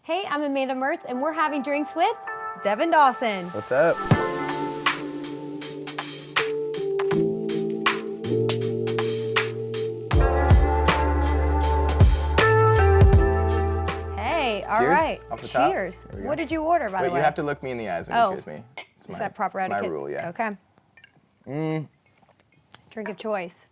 Hey, I'm Amanda Mertz, and we're having drinks with Devin Dawson. What's up? Hey, all Cheers. right. Off the top. Cheers. There we go. What did you order, by the way? You have to look me in the eyes when you cheers me. It's Is that proper it's etiquette? my rule, yeah. Okay. Drink of choice.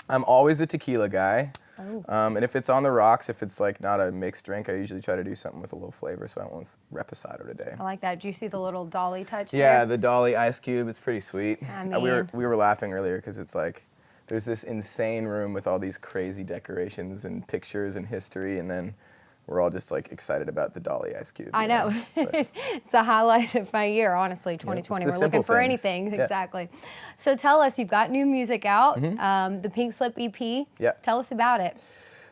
I'm always a tequila guy. Oh. And if it's on the rocks, if it's like not a mixed drink, I usually try to do something with a little flavor, so I went with Reposado today. I like that. Do you see the little dolly touch Yeah, there? the Dolly ice cube, it's pretty sweet. I We were laughing earlier because it's like, there's this insane room with all these crazy decorations and pictures and history, and then we're all just like excited about the Dolly ice cube. I know. It's the highlight of my year, honestly, 2020. It's the We're looking for simple things. anything, Yeah. exactly. So tell us, you've got new music out, the Pink Slip EP. Yeah. Tell us about it.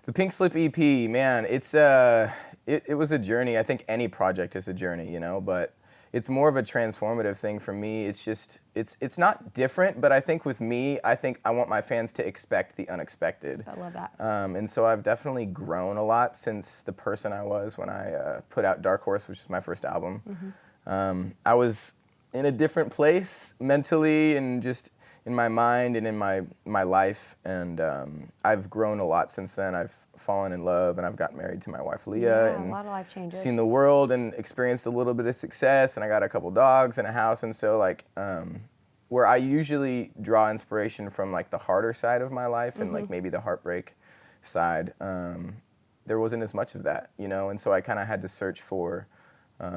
The Pink Slip EP, man, it was a journey. I think any project is a journey, you know, but it's more of a transformative thing for me. It's just, it's not different, but I think with me, I want my fans to expect the unexpected. I love that. And so I've definitely grown a lot since the person I was when I put out Dark Horse, which is my first album. I was in a different place mentally and just in my mind and in my life, and I've grown a lot since then. I've fallen in love, and I've gotten married to my wife Leah, Yeah, and a lot of life changes. seen the world and experienced a little bit of success, and I got a couple dogs and a house, and so like where I usually draw inspiration from like the harder side of my life and like maybe the heartbreak side, there wasn't as much of that, you know, and so I kind of had to search for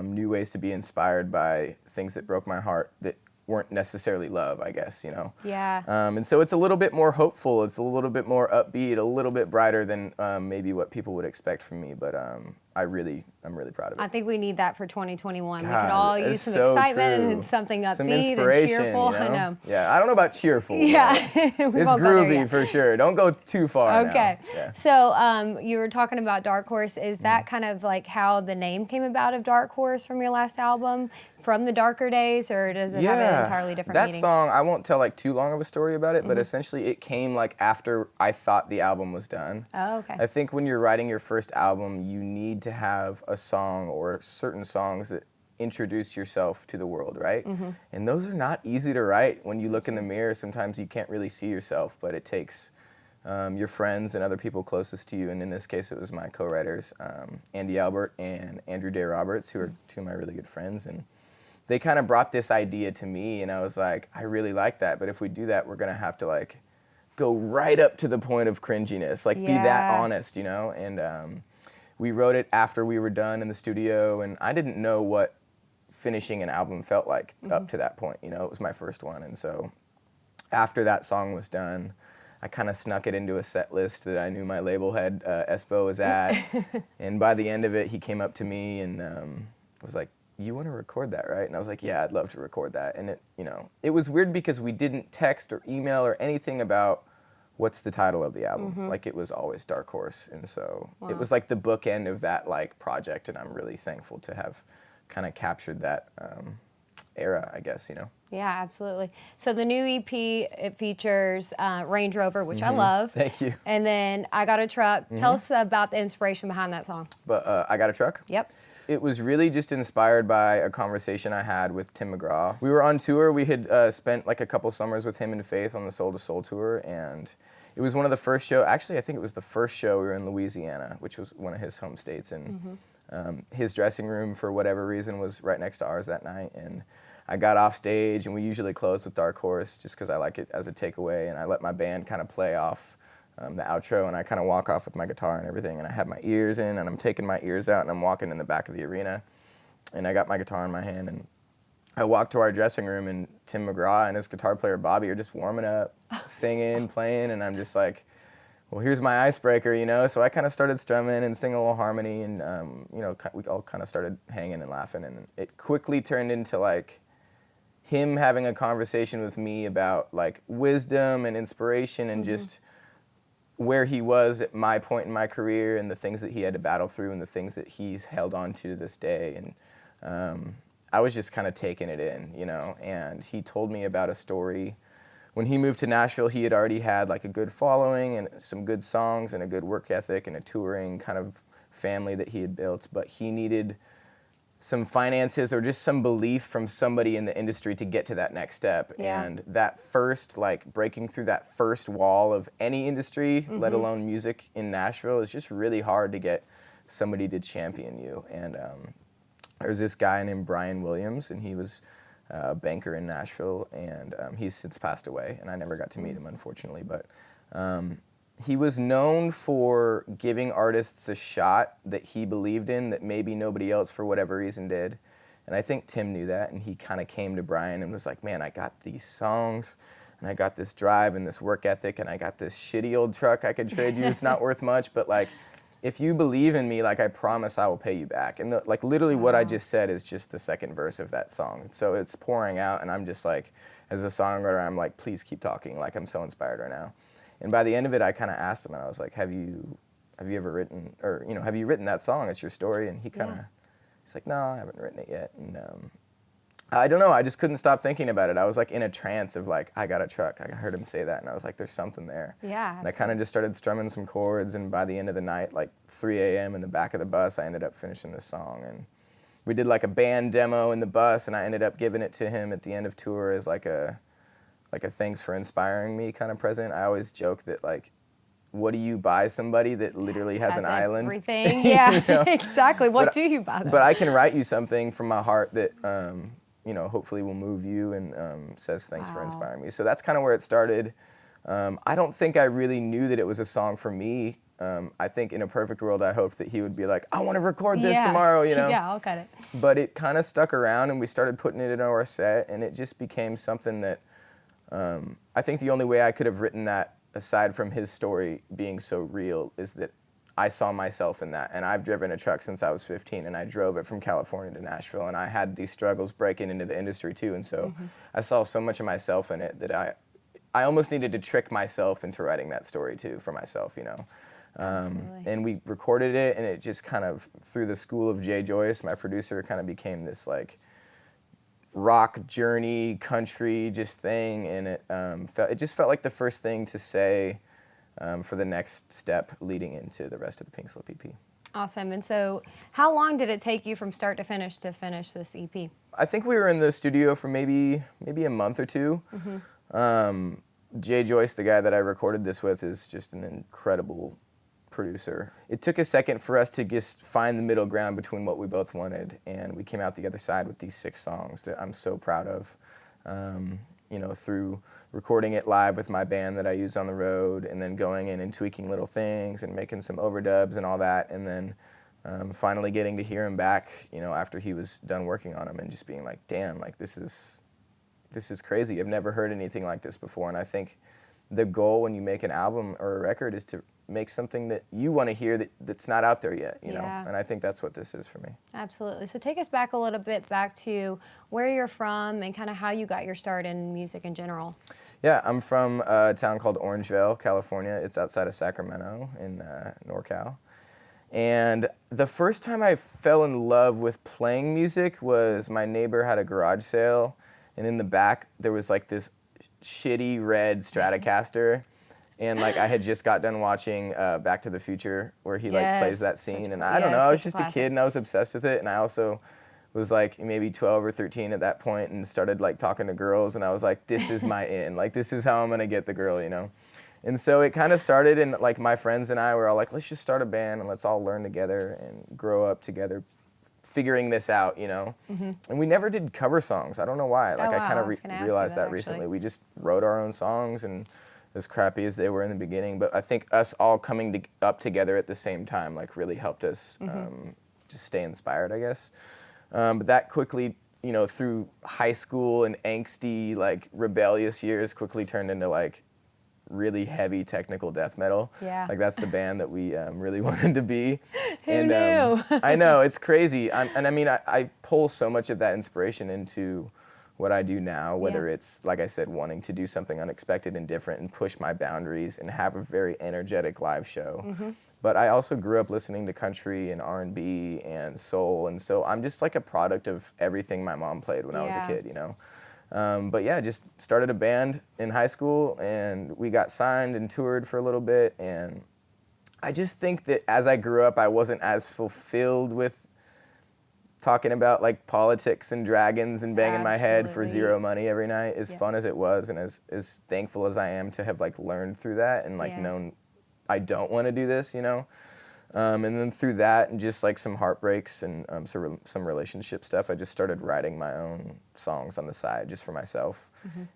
new ways to be inspired by things that broke my heart that weren't necessarily love, I guess, you know. Yeah. And so it's a little bit more hopeful. It's a little bit more upbeat, a little bit brighter than maybe what people would expect from me. But I'm really proud of it. I think we need that for 2021. We could God, all that use is some so excitement true. and something upbeat Some inspiration, and cheerful. you know? I know. Yeah, I don't know about cheerful. Yeah. But We it's won't go there groovy yet. for sure. Don't go too far now. Okay. Yeah. So you were talking about Dark Horse. Is that kind of like how the name came about of Dark Horse from your last album, from the darker days, or does it have an entirely different that meaning? song, I won't tell like too long of a story about it, but essentially it came like after I thought the album was done. Oh, okay. I think when you're writing your first album, you need to have a song or certain songs that introduce yourself to the world, right? And those are not easy to write. When you look in the mirror, sometimes you can't really see yourself, but it takes your friends and other people closest to you, and in this case it was my co-writers, Andy Albert and Andrew Day Roberts, who are two of my really good friends, and they kind of brought this idea to me, and I was like, I really like that, but if we do that, we're gonna have to like go right up to the point of cringiness, like be that Yeah. honest, you know? And we wrote it after we were done in the studio, and I didn't know what finishing an album felt like up to that point, you know? It was my first one, and so after that song was done, I kind of snuck it into a set list that I knew my label head, Espo, was at, and by the end of it, he came up to me and was like, you want to record that, right? And I was like, yeah, I'd love to record that. And it, you know, it was weird because we didn't text or email or anything about what's the title of the album. Like, it was always Dark Horse. And so it was like the bookend of that like project, and I'm really thankful to have kind of captured that era, I guess, you know? Yeah, absolutely. So the new EP, it features Range Rover, which I love. Thank you. And then I Got a Truck. Tell us about the inspiration behind that song. But I Got a Truck? Yep. It was really just inspired by a conversation I had with Tim McGraw. We were on tour. We had spent like a couple summers with him and Faith on the Soul to Soul tour, and it was one of the first shows. Actually, I think it was the first show we were in Louisiana, which was one of his home states, and his dressing room, for whatever reason, was right next to ours that night, and I got off stage, and we usually close with Dark Horse just because I like it as a takeaway, and I let my band kind of play off the outro, and I kind of walk off with my guitar and everything, and I have my ears in, and I'm taking my ears out, and I'm walking in the back of the arena, and I got my guitar in my hand, and I walked to our dressing room, and Tim McGraw and his guitar player Bobby are just warming up, singing, playing, and I'm just like, well, here's my icebreaker, you know? So I kind of started strumming and singing a little harmony, and you know, we all kind of started hanging and laughing, and it quickly turned into like him having a conversation with me about like wisdom and inspiration and just where he was at my point in my career and the things that he had to battle through and the things that he's held on to this day. And I was just kind of taking it in, you know, and he told me about a story. When he moved to Nashville, he had already had like a good following and some good songs and a good work ethic and a touring kind of family that he had built, but he needed some finances or just some belief from somebody in the industry to get to that next step. Yeah. And that first, like, breaking through that first wall of any industry, let alone music in Nashville, is just really hard to get somebody to champion you. And there's this guy named Brian Williams, and he was a banker in Nashville, and he's since passed away, and I never got to meet him, unfortunately, but he was known for giving artists a shot that he believed in that maybe nobody else for whatever reason did. And I think Tim knew that, and he kind of came to Brian and was like, man, I got these songs, and I got this drive and this work ethic, and I got this shitty old truck I could trade you. It's not worth much, but like, if you believe in me, like, I promise I will pay you back. And like, literally what I just said is just the second verse of that song. So it's pouring out, and I'm just like, as a songwriter, I'm like, please keep talking. Like, I'm so inspired right now. And by the end of it, I kind of asked him, and I was like, have you ever written, or, you know, have you written that song? It's your story. And he kind of, he's like, no, I haven't written it yet. And I don't know, I just couldn't stop thinking about it. I was like in a trance of like, I got a truck. I heard him say that, and I was like, there's something there. Yeah. And I kind of just started strumming some chords, and by the end of the night, like 3 a.m. in the back of the bus, I ended up finishing this song. And we did like a band demo in the bus, and I ended up giving it to him at the end of tour as like a thanks for inspiring me kind of present. I always joke that, like, what do you buy somebody that literally has an island? Everything, yeah, You know? exactly. What do you buy them? But I can write you something from my heart that, you know, hopefully will move you and says thanks for inspiring me. So that's kind of where it started. I don't think I really knew that it was a song for me. I think in a perfect world, I hoped that he would be like, I want to record this tomorrow, you know? Yeah, I'll cut it. But it kind of stuck around, and we started putting it in our set, and it just became something that I think the only way I could have written that, aside from his story being so real, is that I saw myself in that. And I've driven a truck since I was 15, and I drove it from California to Nashville, and I had these struggles breaking into the industry too. And so I saw so much of myself in it that I almost needed to trick myself into writing that story too for myself, you know. And we recorded it, and it just kind of, through the school of Jay Joyce, my producer, kind of became this like rock journey country just thing, and it just felt like the first thing to say for the next step leading into the rest of the Pink Slip EP. Awesome. And so how long did it take you from start to finish this EP? I think we were in the studio for maybe a month or two. Jay Joyce, the guy that I recorded this with, is just an incredible producer. It took a second for us to just find the middle ground between what we both wanted, and we came out the other side with these 6 songs that I'm so proud of. You know, through recording it live with my band that I use on the road, and then going in and tweaking little things and making some overdubs and all that, and then finally getting to hear him back, you know, after he was done working on them, and just being like, damn, like this is crazy. I've never heard anything like this before. And I think the goal when you make an album or a record is to make something that you want to hear that's not out there yet, you know? And I think that's what this is for me. Absolutely. So take us back a little bit, back to where you're from and kind of how you got your start in music in general. Yeah, I'm from a town called Orangevale, California. It's outside of Sacramento in NorCal. And the first time I fell in love with playing music was my neighbor had a garage sale, and in the back there was like this shitty red Stratocaster. And like I had just got done watching Back to the Future, where he like plays that scene, and I don't know, I was just a kid and I was obsessed with it, and I also was like maybe 12 or 13 at that point, and started like talking to girls, and I was like, this is my in, like this is how I'm gonna get the girl, you know. And so it kind of started, and like my friends and I were all like, let's just start a band and let's all learn together and grow up together, figuring this out, you know. And we never did cover songs. I don't know why. Like I kind of realized that recently. We just wrote our own songs, and as crappy as they were in the beginning, but I think us all coming up together at the same time like really helped us just stay inspired, I guess. But that quickly, you know, through high school and angsty, like rebellious years, quickly turned into like really heavy technical death metal. Like that's the band that we really wanted to be. Who knew? I know, it's crazy. And I mean, I pull so much of that inspiration into what I do now, whether it's, like I said, wanting to do something unexpected and different and push my boundaries and have a very energetic live show. But I also grew up listening to country and R&B and soul, and so I'm just like a product of everything my mom played when I was a kid, you know? But yeah, just started a band in high school, and we got signed and toured for a little bit, and I just think that as I grew up, I wasn't as fulfilled with talking about like politics and dragons and banging my head for zero money every night, as fun as it was, and as thankful as I am to have like learned through that and like known I don't want to do this, you know. And then through that and just like some heartbreaks and some relationship stuff, I just started writing my own songs on the side just for myself.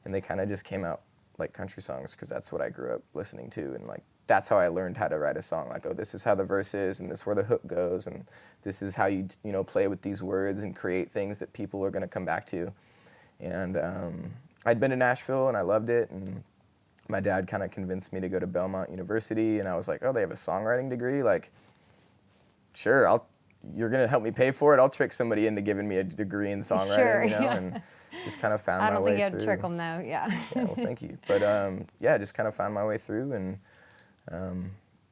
And they kind of just came out like country songs because that's what I grew up listening to. And like that's how I learned how to write a song. Like, oh, this is how the verse is and this is where the hook goes. And this is how you know, play with these words and create things that people are going to come back to. And I'd been to Nashville and I loved it. And my dad kind of convinced me to go to Belmont University. And I was like, oh, they have a songwriting degree? Like, sure, you're going to help me pay for it. I'll trick somebody into giving me a degree in songwriting, you know, and just kind of found my way through. I don't think you had to trick them, though, yeah, well, thank you. But, yeah, just kind of found my way through and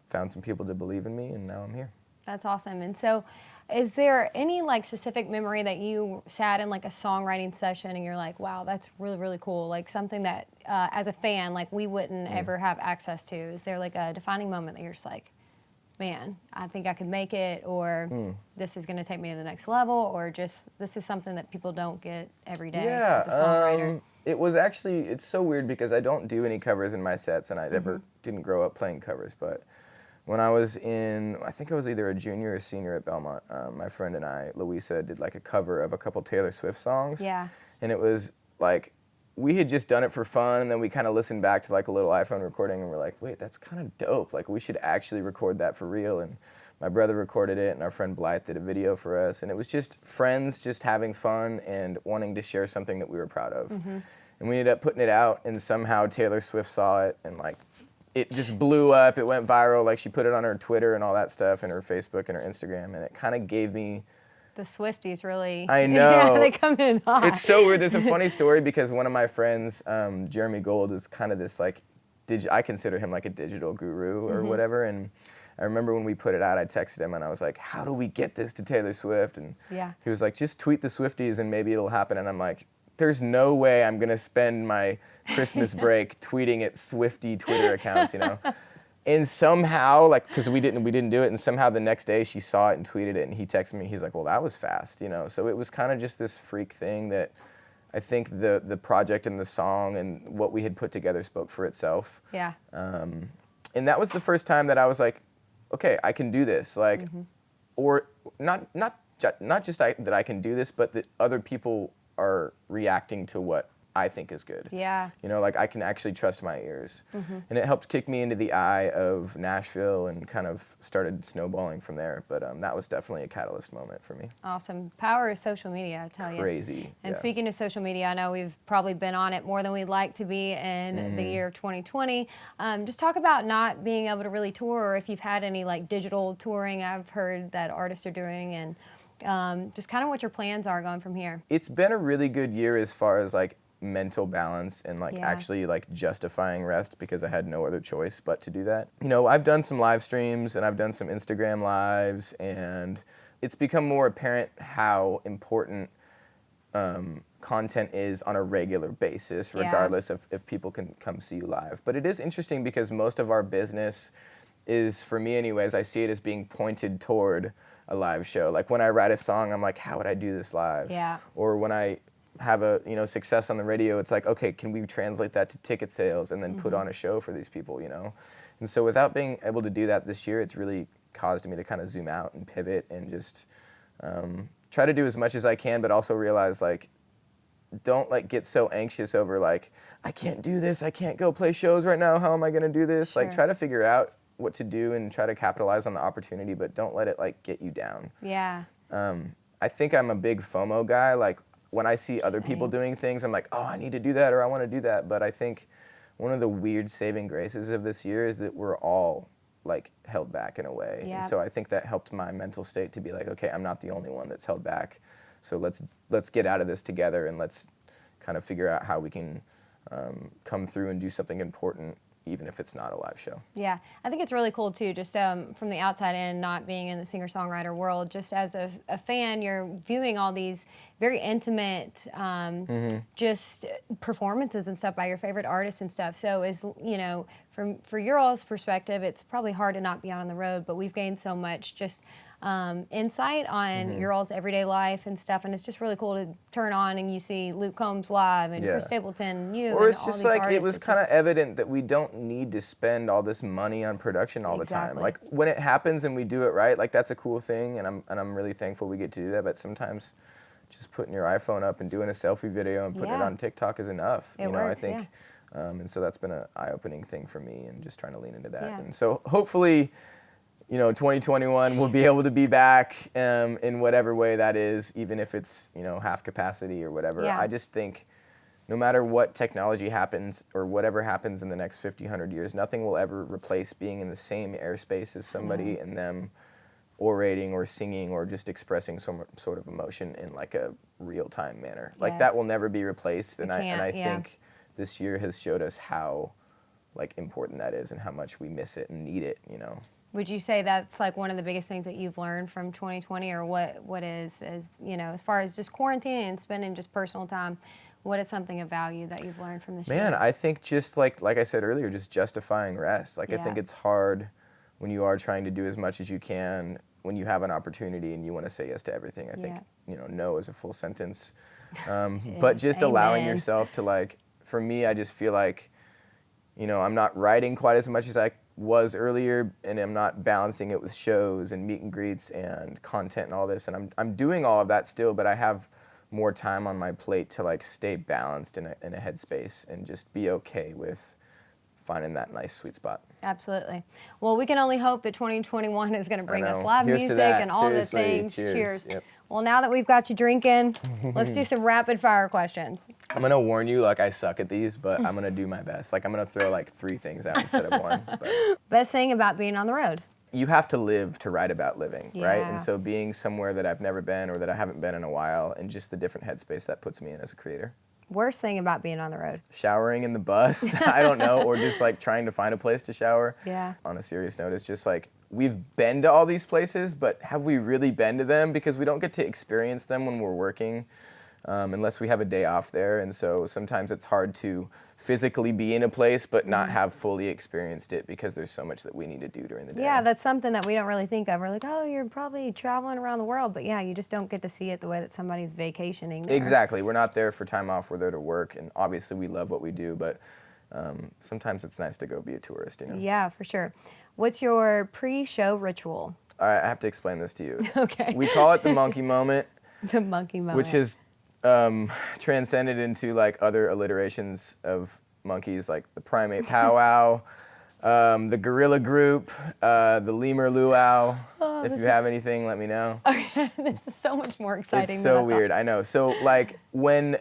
found some people to believe in me, and now I'm here. That's awesome. And so is there any, like, specific memory that you sat in, like, a songwriting session and you're like, wow, that's really, really cool, like something that, as a fan, like, we wouldn't ever have access to? Is there, like, a defining moment that you're just like, man, I think I could make it, or this is going to take me to the next level, or just this is something that people don't get every day as a songwriter? It was actually, it's so weird because I don't do any covers in my sets, and I never didn't grow up playing covers, but when I was I think I was either a junior or senior at Belmont, my friend and I, Louisa, did like a cover of a couple Taylor Swift songs. Yeah. And it was like, we had just done it for fun, and then we kind of listened back to like a little iPhone recording, and we're like, wait, that's kind of dope. Like, we should actually record that for real. And my brother recorded it, and our friend Blythe did a video for us. And it was just friends just having fun and wanting to share something that we were proud of. And we ended up putting it out, and somehow Taylor Swift saw it, and like, it just blew up. It went viral. Like, she put it on her Twitter and all that stuff, and her Facebook and her Instagram, and it kind of gave me... The Swifties really... I know. Yeah, they come in hot. It's so weird. There's a funny story because one of my friends, Jeremy Gold, is kind of this like, I consider him like a digital guru or whatever. And I remember when we put it out, I texted him and I was like, how do we get this to Taylor Swift? And he was like, just tweet the Swifties and maybe it'll happen. And I'm like, there's no way I'm going to spend my Christmas break tweeting at Swiftie Twitter accounts, you know? And somehow, like, because we didn't do it, and somehow the next day she saw it and tweeted it, and he texted me, he's like, well, that was fast, you know? So it was kind of just this freak thing that I think the project and the song and what we had put together spoke for itself. Yeah. And that was the first time that I was like, okay, I can do this. Like, or not just that I can do this, but that other people are reacting to what I think is good. Yeah. You know, like I can actually trust my ears. And it helped kick me into the eye of Nashville and kind of started snowballing from there. But that was definitely a catalyst moment for me. Awesome. Power of social media, I tell you. Crazy. And speaking of social media, I know we've probably been on it more than we'd like to be in the year of 2020. Just talk about not being able to really tour, or if you've had any like digital touring I've heard that artists are doing, and just kind of what your plans are going from here. It's been a really good year as far as like mental balance and like actually like justifying rest, because I had no other choice but to do that. You know, I've done some live streams and I've done some Instagram lives, and it's become more apparent how important content is on a regular basis, regardless of if people can come see you live. But it is interesting because most of our business is, for me anyways, I see it as being pointed toward a live show. Like when I write a song, I'm like, how would I do this live? Yeah. Or when I have a success on the radio, it's like, okay, can we translate that to ticket sales and then put on a show for these people, you know? And so without being able to do that this year, it's really caused me to kind of zoom out and pivot and just try to do as much as I can, but also realize like, don't like get so anxious over like, I can't do this, I can't go play shows right now, how am I gonna do this? Like try to figure out what to do and try to capitalize on the opportunity, but don't let it like get you down. Yeah. I think I'm a big FOMO guy. Like when I see other people doing things, I'm like, oh, I need to do that or I want to do that. But I think one of the weird saving graces of this year is that we're all like held back in a way. Yeah. And so I think that helped my mental state to be like, okay, I'm not the only one that's held back. So let's get out of this together and let's kind of figure out how we can come through and do something important, even if it's not a live show. Yeah, I think it's really cool too, just from the outside in, not being in the singer-songwriter world, just as a fan, you're viewing all these very intimate just performances and stuff by your favorite artists and stuff. So for your all's perspective, it's probably hard to not be on the road, but we've gained so much just insight on your all's everyday life and stuff, and it's just really cool to turn on and you see Luke Combs live and Chris Stapleton, you, or and it's all just these like artists. it was kind of evident that we don't need to spend all this money on production all the time. Like when it happens and we do it right, like that's a cool thing, and I'm really thankful we get to do that. But sometimes just putting your iPhone up and doing a selfie video and putting it on TikTok is enough. It works, I think, and so that's been an eye-opening thing for me, and just trying to lean into that. And so hopefully, 2021 we'll be able to be back in whatever way that is, even if it's half capacity or whatever. I just think no matter what technology happens or whatever happens in the next 50, 100 years, nothing will ever replace being in the same airspace as somebody and them orating or singing or just expressing some sort of emotion in like a real-time manner. Like that will never be replaced, and I think this year has showed us how like important that is and how much we miss it and need it, Would you say that's like one of the biggest things that you've learned from 2020, or what is as far as just quarantining and spending just personal time, what is something of value that you've learned from this year? Man, I think just like I said earlier, just justifying rest. Like I think it's hard when you are trying to do as much as you can when you have an opportunity and you want to say yes to everything. I think, no is a full sentence. But just allowing yourself to for me, I just feel like, I'm not writing quite as much as I was earlier, and I'm not balancing it with shows and meet and greets and content and all this. And I'm doing all of that still, but I have more time on my plate to stay balanced in a headspace and just be okay with finding that nice sweet spot. Absolutely. Well, we can only hope that 2021 is going to bring us live music and all the things. Cheers. Yep. Well, now that we've got you drinking, let's do some rapid fire questions. I'm going to warn you, I suck at these, but I'm going to do my best. I'm going to throw 3 things out instead of one. But. Best thing about being on the road? You have to live to write about living, right? And so being somewhere that I've never been or that I haven't been in a while, and just the different headspace that puts me in as a creator. Worst thing about being on the road? Showering in the bus, I don't know, or just trying to find a place to shower. Yeah. On a serious note, it's just we've been to all these places, but have we really been to them? Because we don't get to experience them when we're working, unless we have a day off there. And so sometimes it's hard to physically be in a place but not have fully experienced it because there's so much that we need to do during the day. Yeah, that's something that we don't really think of. We're like, oh, you're probably traveling around the world, but you just don't get to see it the way that somebody's vacationing there. Exactly. We're not there for time off, we're there to work, and obviously we love what we do, but sometimes it's nice to go be a tourist, Yeah, for sure. What's your pre-show ritual? All right, I have to explain this to you. Okay. We call it the monkey moment. The monkey moment. Which has transcended into other alliterations of monkeys, like the primate powwow, the gorilla group, the lemur luau. If you have anything, let me know. Okay, this is so much more exciting. It's so weird, I know. So when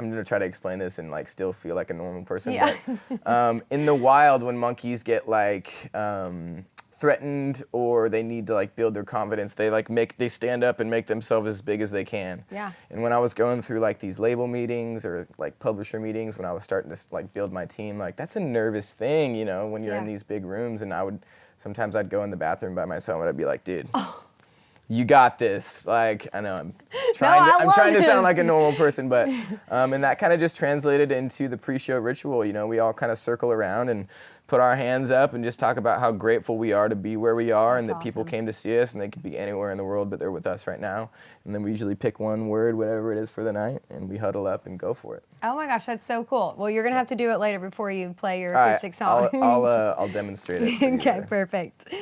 I'm gonna try to explain this and still feel like a normal person. Yeah. But in the wild, when monkeys get threatened or they need to build their confidence, they stand up and make themselves as big as they can. Yeah. And when I was going through these label meetings or publisher meetings, when I was starting to build my team, that's a nervous thing, when you're in these big rooms. And sometimes I'd go in the bathroom by myself and I'd be like, dude. You got this. I know I'm trying to sound like a normal person, but and that kind of just translated into the pre-show ritual. We all kind of circle around and put our hands up and just talk about how grateful we are to be where we are. That's and that awesome. People came to see us and they could be anywhere in the world, but they're with us right now. And then we usually pick one word, whatever it is for the night, and we huddle up and go for it. Oh my gosh, that's so cool. Well, you're gonna have to do it later before you play your acoustic song. I'll demonstrate it. Okay, perfect.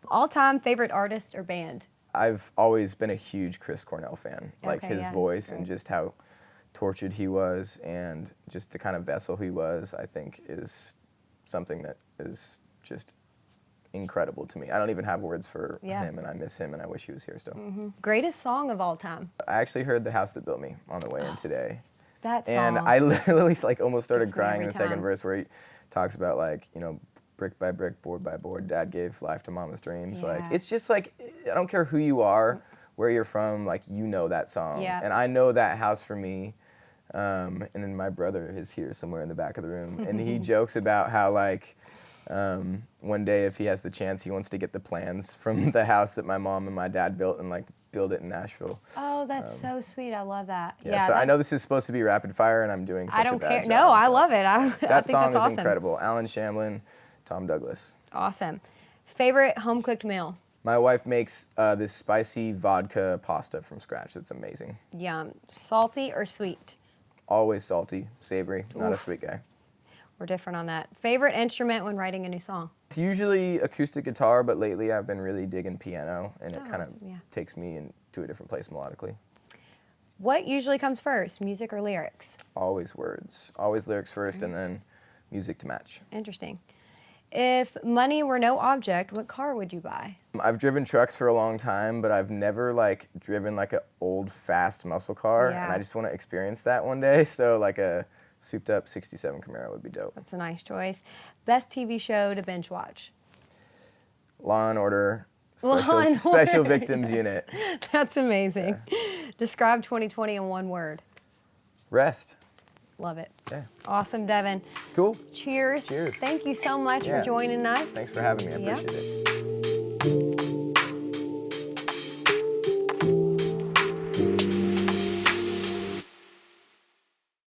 All-time favorite artist or band? I've always been a huge Chris Cornell fan. His voice and just how tortured he was and just the kind of vessel he was, I think is something that is just incredible to me. I don't even have words for him, and I miss him, and I wish he was here still. Mm-hmm. Greatest song of all time? I actually heard The House That Built Me on the way in today. That song. And I literally almost started crying in the time. second verse where he talks about brick by brick, board by board, Dad gave life to Mama's dreams. Yeah. It's just I don't care who you are, where you're from, that song. Yeah. And I know that house for me. And then my brother is here somewhere in the back of the room, and he jokes about how one day if he has the chance, he wants to get the plans from the house that my mom and my dad built and build it in Nashville. Oh, that's so sweet. I love that. Yeah, so I know this is supposed to be rapid fire, and I'm doing such a bad job. No, I love it. That I think song that's is awesome. incredible. Alan Shamlin Tom Douglas. Awesome. Favorite home cooked meal? My wife makes this spicy vodka pasta from scratch. That's amazing. Yum. Salty or sweet? Always salty, savory, not a Oof. sweet guy. We're different on that. Favorite instrument when writing a new song? It's usually acoustic guitar, but lately I've been really digging piano, and it kind of yeah. takes me into a different place melodically. What usually comes first, music or lyrics? Always words. Always lyrics first, and then music to match. Interesting. If money were no object, what car would you buy? I've driven trucks for a long time, but I've never like driven like an old fast muscle car, Yeah. and I just want to experience that one day. So like a souped up '67 Camaro would be dope. That's a nice choice. Best TV show to binge watch? Law and Order, Law and Special Order, Victims yes. Unit. That's amazing. Describe 2020 in one word. Rest. Love it. Yeah. Awesome, Devin. Cool. Cheers. Cheers. Thank you so much for Yeah. joining us. Thanks for having me. I Yeah. appreciate it.